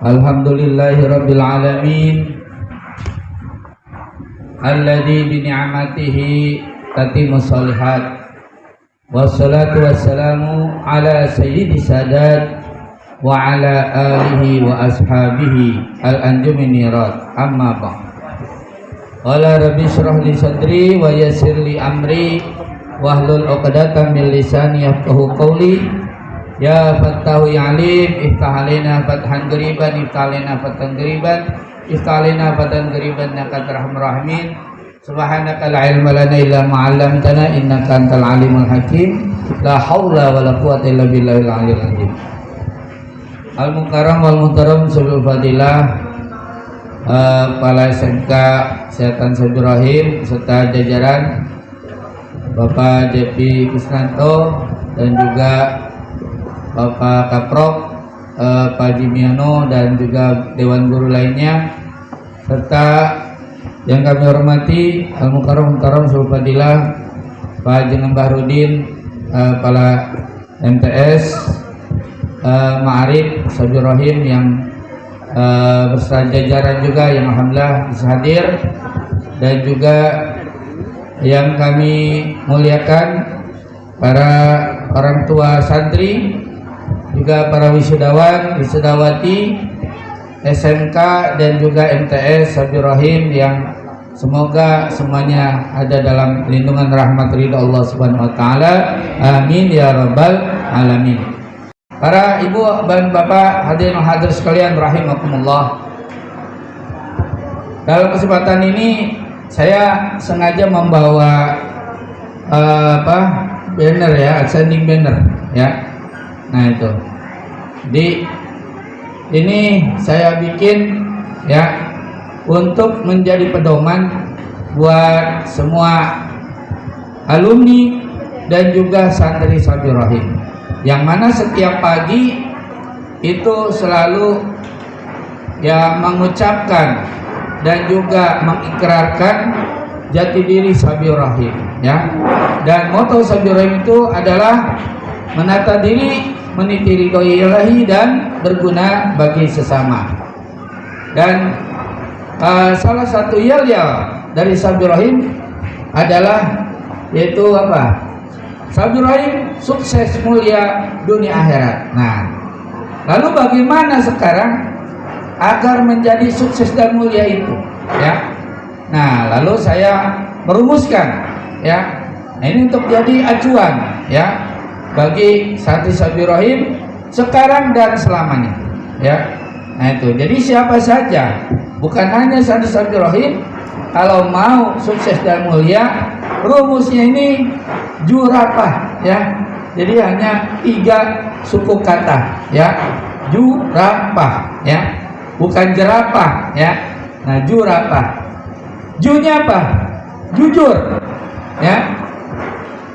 Alhamdulillahirabbil alamin alladzi bi ni'matihi tatimmus shalihat wassalatu wassalamu ala sayyidis sadat wa ala alihi wa ashabihi al-anjumin nirat amma ba'd. Qala rabbi shrah li sadri wa yassir li amri wahlul 'uqdatam min lisani yafqahu qawli. Ya Fattahu ya Alim, iftah alaina fathan qariban, iftah alaina fathan qariban, iftah alaina fathan qariban innaka arhamur rahimin. Subhanaka la ilma lana illa ma 'allamtana innaka antal alimul hakim. La haula wala quwwata illa billahil aliyyil azim. Al mukarram wal muhtaram subul fadilah, kepala SMK Kesehatan Ibrahim serta jajaran Bapak Depi Kusnanto dan juga Bapak Kaprok, Pak Jimiano dan juga Dewan Guru lainnya, serta yang kami hormati Al Mukarram Muhtaram Subul Fadilah Pak Jeneng Bahrudin, Kepala MTS Ma'arif Ibrahim yang beserta jajaran juga yang alhamdulillah bisa hadir, dan juga yang kami muliakan para orang tua santri, juga para wisudawan, wisudawati SMK dan juga MTS Ibrahim yang semoga semuanya ada dalam lindungan rahmat ridha Allah Subhanahu wa taala. Amin ya rabbal alamin. Para ibu dan bapak hadirin hadir sekalian rahimakumullah. Dalam kesempatan ini saya sengaja membawa banner ya, sending banner ya. Nah itu, di ini saya bikin ya untuk menjadi pedoman buat semua alumni dan juga santri Ibrahim, yang mana setiap pagi itu selalu ya mengucapkan dan juga mengikrarkan jati diri Ibrahim ya. Dan moto Ibrahim itu adalah menata diri, meniti ridho ilahi, dan berguna bagi sesama. Dan salah satu yel dari Ibrahim adalah yaitu apa? Ibrahim sukses mulia dunia akhirat. Nah, lalu bagaimana sekarang agar menjadi sukses dan mulia itu? Ya. Nah, lalu saya merumuskan ya. Nah, ini untuk jadi acuan ya bagi santri Ibrahim sekarang dan selamanya ya. Nah itu, jadi siapa saja, bukan hanya santri Ibrahim, kalau mau sukses dan mulia, rumusnya ini jurapah ya. Jadi hanya 3 suku kata ya, jurapah ya, bukan jerapah ya. Nah jurapah, junya apa? Jujur ya,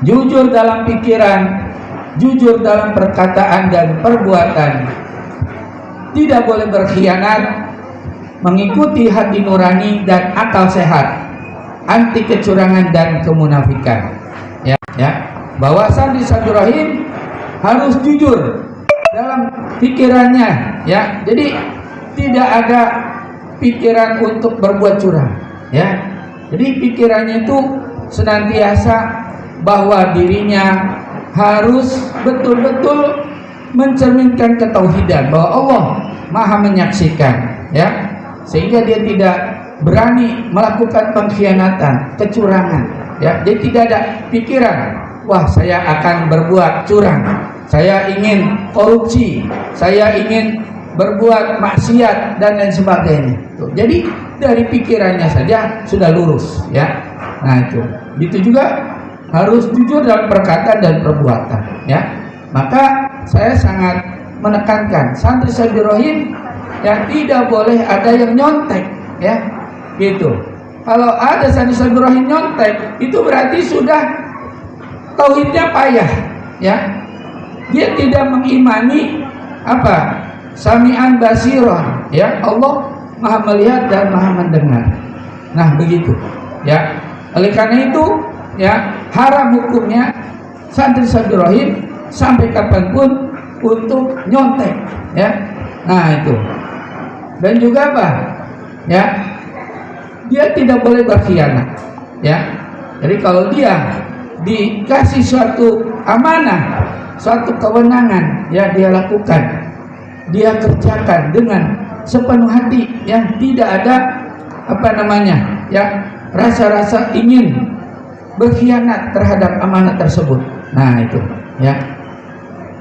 jujur dalam pikiran, jujur dalam perkataan dan perbuatan, tidak boleh berkhianat, mengikuti hati nurani dan akal sehat, anti kecurangan dan kemunafikan ya. Bahwasan di Ibrahim harus jujur dalam pikirannya ya. Jadi tidak ada pikiran untuk berbuat curang ya. Jadi pikirannya itu senantiasa bahwa dirinya harus betul-betul mencerminkan ketauhidan, bahwa Allah Maha menyaksikan ya, sehingga dia tidak berani melakukan pengkhianatan, kecurangan ya. Jadi tidak ada pikiran, wah saya akan berbuat curang, saya ingin korupsi, saya ingin berbuat maksiat dan lain sebagainya. Tuh. Jadi dari pikirannya saja sudah lurus ya. Nah itu juga harus jujur dalam perkataan dan perbuatan ya. Maka saya sangat menekankan santri Ibrahim yang tidak boleh ada yang nyontek ya gitu. Kalau ada santri Ibrahim nyontek, itu berarti sudah tauhidnya payah ya. Dia tidak mengimani apa? Sami'an basiron ya, Allah Maha melihat dan Maha mendengar. Nah begitu ya. Oleh karena itu ya, haram hukumnya santri Ibrahim sampai kapanpun untuk nyontek, ya. Nah itu. Dan juga apa? Ya, dia tidak boleh berkhianat, ya. Jadi kalau dia dikasih suatu amanah, suatu kewenangan, ya dia lakukan, dia kerjakan dengan sepenuh hati, ya, tidak ada apa namanya, ya, rasa-rasa ingin berkhianat terhadap amanah tersebut. Nah itu, ya.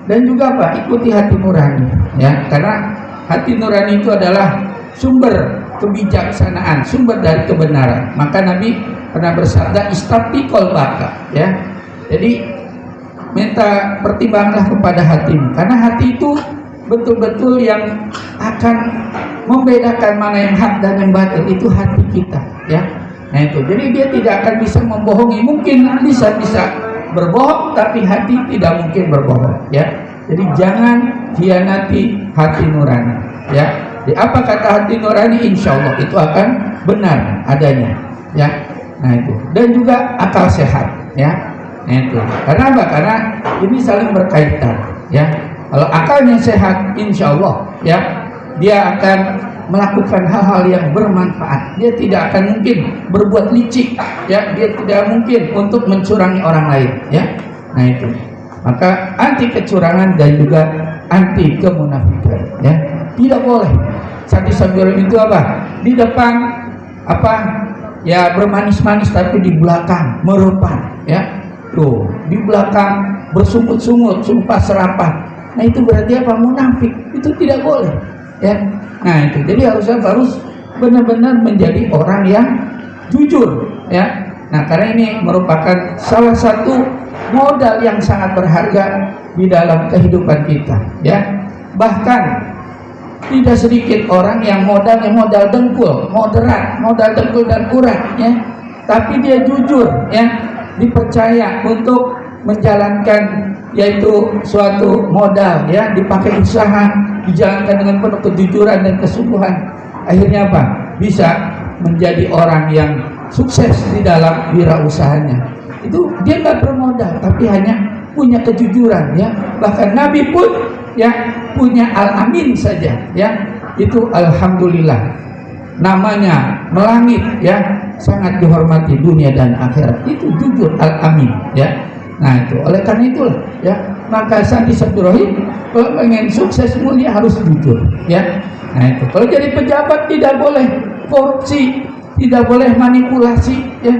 Dan juga apa? Ikuti hati nurani, ya, karena hati nurani itu adalah sumber kebijaksanaan, sumber dari kebenaran. Maka Nabi pernah bersabda, istafti qalbaka, ya. Jadi minta pertimbanglah kepada hatimu, karena hati itu betul-betul yang akan membedakan mana yang hak dan yang batil, itu hati kita, ya. Nah itu, jadi dia tidak akan bisa membohongi. Mungkin bisa berbohong, tapi hati tidak mungkin berbohong, ya. Jadi jangan hianati hati nurani, ya. Di apa kata hati nurani, insya Allah itu akan benar adanya, ya. Nah itu, dan juga akal sehat, ya. Nah itu, karena apa? Karena ini saling berkaitan, ya. Kalau akalnya sehat, insya Allah, ya, dia akan melakukan hal-hal yang bermanfaat. Dia tidak akan mungkin berbuat licik, ya. Dia tidak mungkin untuk mencurangi orang lain, ya. Nah itu, maka anti kecurangan dan juga anti kemunafikan, ya. Tidak boleh Sati Sabiro itu apa? Di depan apa? Ya bermanis-manis, tapi di belakang merupakan, ya. Tuh, di belakang bersungut-sungut, sumpah serapah. Nah itu berarti apa? Munafik. Itu tidak boleh, ya. Nah itu, jadi harus benar-benar menjadi orang yang jujur, ya. Nah karena ini merupakan salah satu modal yang sangat berharga di dalam kehidupan kita, ya. Bahkan tidak sedikit orang yang modal dengkul, moderat, modal dengkul dan urat, ya. Tapi dia jujur, ya, dipercaya untuk menjalankan yaitu suatu modal, ya, dipakai usaha, dijalankan dengan penuh kejujuran dan kesungguhan. Akhirnya apa? Bisa menjadi orang yang sukses di dalam wirausahanya. Itu dia nggak bermodal, tapi hanya punya kejujuran, ya. Bahkan Nabi pun, ya, punya al-amin saja, ya. Itu alhamdulillah. Namanya melangit, ya, sangat dihormati dunia dan akhirat. Itu jujur, al-amin, ya. Nah itu, oleh karena itulah, ya, maka Sandi Sabdurrahim kalau pengen sukses mulia harus jujur, ya. Nah itu, kalau jadi pejabat tidak boleh korupsi, tidak boleh manipulasi, ya.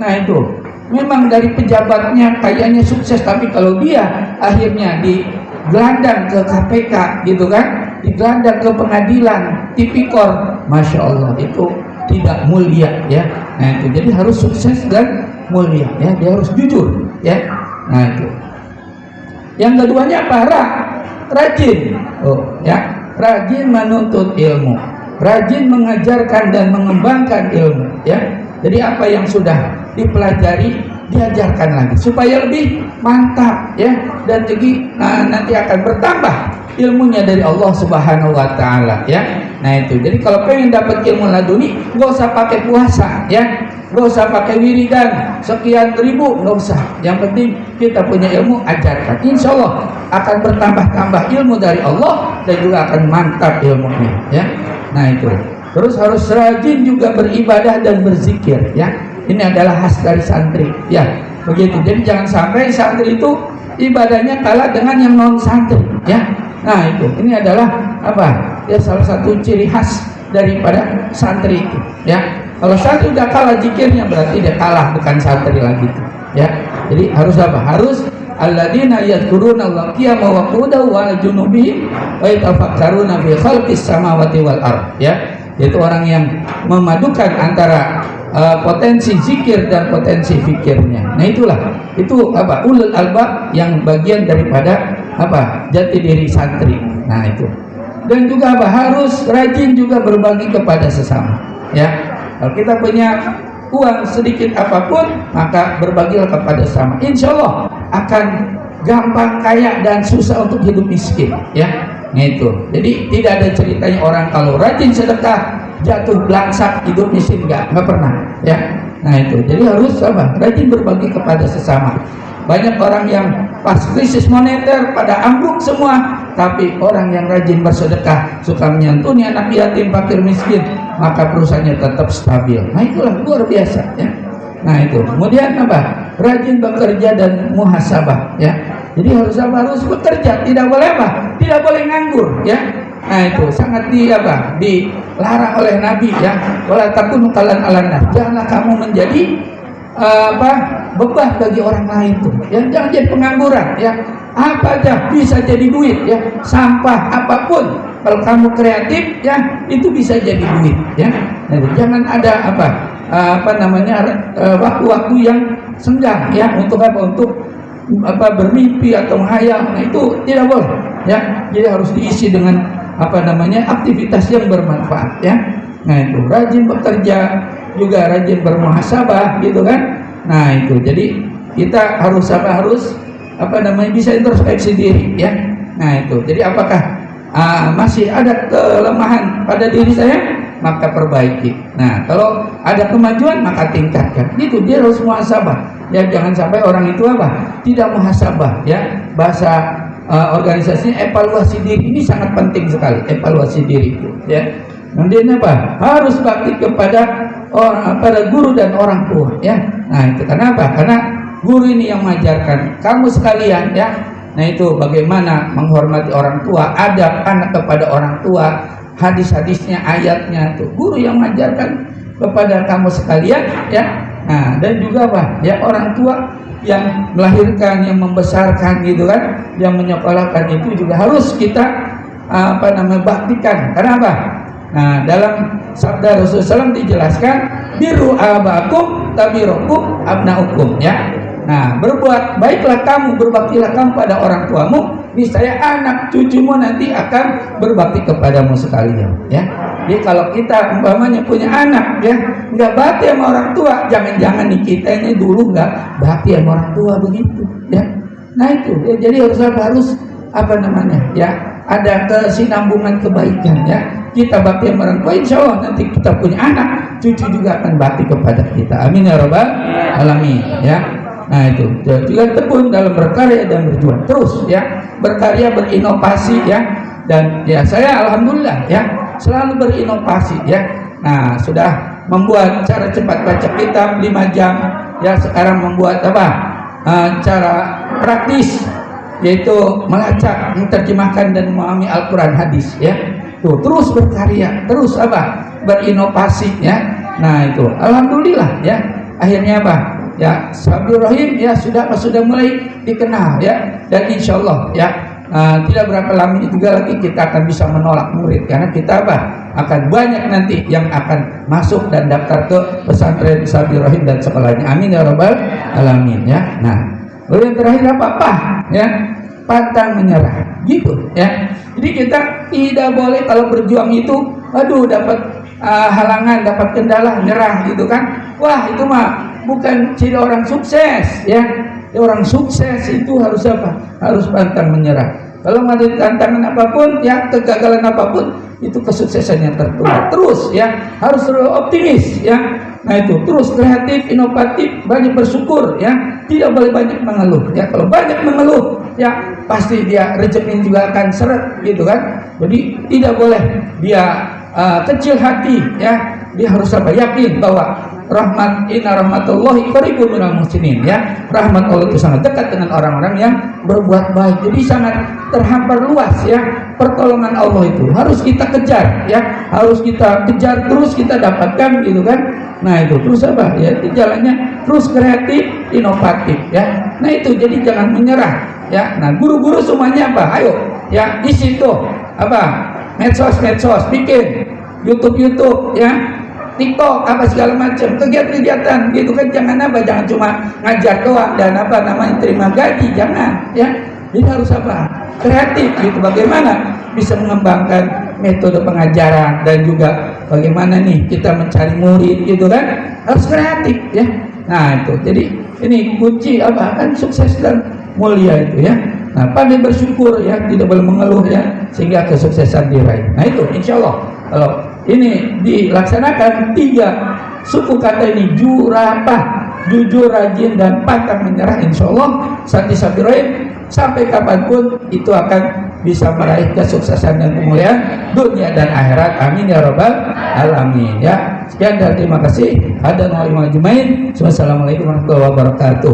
Nah itu, memang dari pejabatnya kayaknya sukses, tapi kalau dia akhirnya digelandang ke KPK, gitu kan, digelandang ke pengadilan, tipikor, masya Allah, itu tidak mulia, ya. Nah itu, jadi harus sukses dan mulia, ya. Dia harus jujur, ya. Nah itu. Yang keduanya apa? Rajin, ya, rajin menuntut ilmu, rajin mengajarkan dan mengembangkan ilmu, ya. Jadi apa yang sudah dipelajari diajarkan lagi supaya lebih mantap, ya, dan jadi nanti akan bertambah ilmunya dari Allah Subhanahu wa taala, ya. Nah itu, jadi kalau pengen dapat ilmu laduni, nggak usah pakai puasa, ya, nggak usah pakai wiridan sekian ribu, nggak usah. Yang penting kita punya ilmu, ajarkan. Insya Allah akan bertambah-tambah ilmu dari Allah dan juga akan mantap ilmunya, ya. Nah itu, terus harus rajin juga beribadah dan berzikir, ya. Ini adalah khas dari santri, ya, begitu. Jadi jangan sampai santri itu ibadahnya kalah dengan yang non santri, ya. Nah itu, ini adalah apa? Ya, salah satu ciri khas daripada santri itu, ya. Kalau santri udah kalah zikirnya, berarti dia kalah, bukan santri lagi itu, ya. Jadi harus apa? Harus alladzina yadhkuruna Allaha qiyaman wa qu'udan wa 'ala junubihim wa yatafakkaruna fi khalqis samawati wal ardh, ya. Yaitu orang yang memadukan antara potensi zikir dan potensi fikirnya. Nah itulah, itu apa? Ulul albab, yang bagian daripada apa? Jati diri santri. Nah itu. Dan juga apa? Harus rajin juga berbagi kepada sesama, ya. Kalau kita punya uang sedikit apapun, maka berbagilah kepada sesama. Insya Allah akan gampang kaya dan susah untuk hidup miskin, ya. Nah itu. Jadi tidak ada ceritanya orang kalau rajin sedekah jatuh belangsak hidup miskin, nggak pernah, ya. Nah itu, jadi harus apa? Rajin berbagi kepada sesama. Banyak orang yang pas krisis moneter pada ambruk semua, Tapi orang yang rajin bersedekah, suka menyantuni anak yatim, fakir miskin, maka perusahaannya tetap stabil. Nah itulah luar biasa ya. Nah itu. Kemudian apa? Rajin bekerja dan muhasabah ya. Jadi harus bekerja, tidak boleh apa? Tidak boleh nganggur ya. Nah itu sangat dilarang oleh Nabi ya. Wala takunu kalan alannas. Janganlah kamu menjadi beban bagi orang lain tuh. Ya, jangan jadi pengangguran ya. Apa aja bisa jadi duit ya. Sampah apapun kalau kamu kreatif ya itu bisa jadi duit ya. Nah, jangan ada waktu-waktu yang senggang ya untuk bermimpi atau menghayal. Nah itu tidak boleh ya. Jadi harus diisi dengan aktivitas yang bermanfaat ya. Nah itu rajin bekerja, juga rajin bermuhasabah gitu kan. Nah itu jadi kita harus bisa introspeksi diri ya. Nah itu jadi apakah masih ada kelemahan pada diri saya, maka perbaiki. Nah kalau ada kemajuan maka tingkatkan. Itu dia harus muhasabah ya. Jangan sampai orang itu tidak muhasabah ya. Bahasa organisasinya evaluasi diri, ini sangat penting sekali. Evaluasi diri itu ya. Kemudian harus bakti kepada guru dan orang tua ya. Nah itu kenapa? Karena guru ini yang mengajarkan kamu sekalian ya. Nah itu bagaimana menghormati orang tua, adab anak kepada orang tua, hadis-hadisnya, ayatnya itu guru yang mengajarkan kepada kamu sekalian ya. Nah dan juga ya orang tua yang melahirkan, yang membesarkan gitu kan, yang menyekolahkan itu juga harus kita baktikan. Kenapa? Nah dalam sabda Rasulullah SAW dijelaskan biru abakum tabirukum abnaukum ya. Nah berbuat baiklah kamu, berbaktilah kamu pada orang tuamu, niscaya anak cucumu nanti akan berbakti kepadamu sekalian ya. Jadi kalau kita umpamanya punya anak ya nggak bakti sama orang tua, jangan-jangan nih kita ini dulu nggak bakti sama orang tua begitu ya. Nah itu ya, jadi harus ya ada kesinambungan kebaikan ya. Kita bakti sama orang tua, insya Allah nanti kita punya anak cucu juga akan bakti kepada kita. Amin ya rabbal alamin ya. Nah itu juga tekun dalam berkarya dan berjuang terus ya, berkarya, berinovasi ya. Dan ya saya alhamdulillah ya selalu berinovasi ya. Nah sudah membuat cara cepat baca kitab 5 jam ya. Sekarang membuat cara praktis, yaitu melacak, menerjemahkan dan memahami Al-Quran hadis ya. Tuh terus berkarya, terus berinovasi ya. Nah itu alhamdulillah ya. Akhirnya ya Sabir Rahim ya sudah mulai dikenal ya. Dan insya Allah ya tidak berapa lama juga lagi kita akan bisa menolak murid, karena kita akan banyak nanti yang akan masuk dan daftar ke pesantren Sabir Rahim dan sekolahnya. Amin ya rabbal alamin ya. Nah lalu yang terakhir ya, pantang menyerah gitu ya. Jadi kita tidak boleh kalau berjuang itu dapat halangan, dapat kendala, nyerah gitu kan. Wah itu bukan ciri orang sukses ya. Orang sukses itu harus harus pantang menyerah. Kalau ada tantangan apapun ya, kegagalan apapun, itu kesuksesan yang tertunda. Terus ya harus optimis ya. Nah itu terus kreatif, inovatif, banyak bersyukur ya. Tidak boleh banyak mengeluh ya. Kalau banyak mengeluh ya pasti dia rezeki juga akan seret gitu kan. Jadi tidak boleh dia kecil hati ya. Dia harus yakin bahwa inna rahmatullahi qaribun minal muhsinin ya. Rahmat Allah itu sangat dekat dengan orang-orang yang berbuat baik. Jadi sangat terhampar luas ya. Pertolongan Allah itu harus kita kejar ya. Harus kita kejar terus, kita dapatkan gitu kan. Nah itu terus ya jalannya terus kreatif, inovatif ya. Nah itu jadi jangan menyerah ya. Nah guru-guru semuanya ayo ya di situ medsos bikin YouTube ya, TikTok segala macam kegiatan-kegiatan gitu kan. Jangan cuma ngajar doang dan terima gaji, jangan ya. Jadi harus kreatif gitu, bagaimana bisa mengembangkan metode pengajaran dan juga bagaimana nih kita mencari murid gitu kan, harus kreatif ya. Nah itu jadi ini kunci kan sukses dan mulia itu ya. Nah pandai bersyukur ya, tidak boleh mengeluh ya, sehingga kesuksesan diraih. Nah itu insya Allah kalau ini dilaksanakan 3 suku kata ini, jujur, rajin dan pantang menyerah, insya Allah Santri Sabir Rahim sampai kapanpun itu akan bisa meraih kesuksesan dan kemuliaan dunia dan akhirat. Amin ya rabbal alamin. Ya, sekian dan terima kasih. Assalamualaikum warahmatullahi wabarakatuh.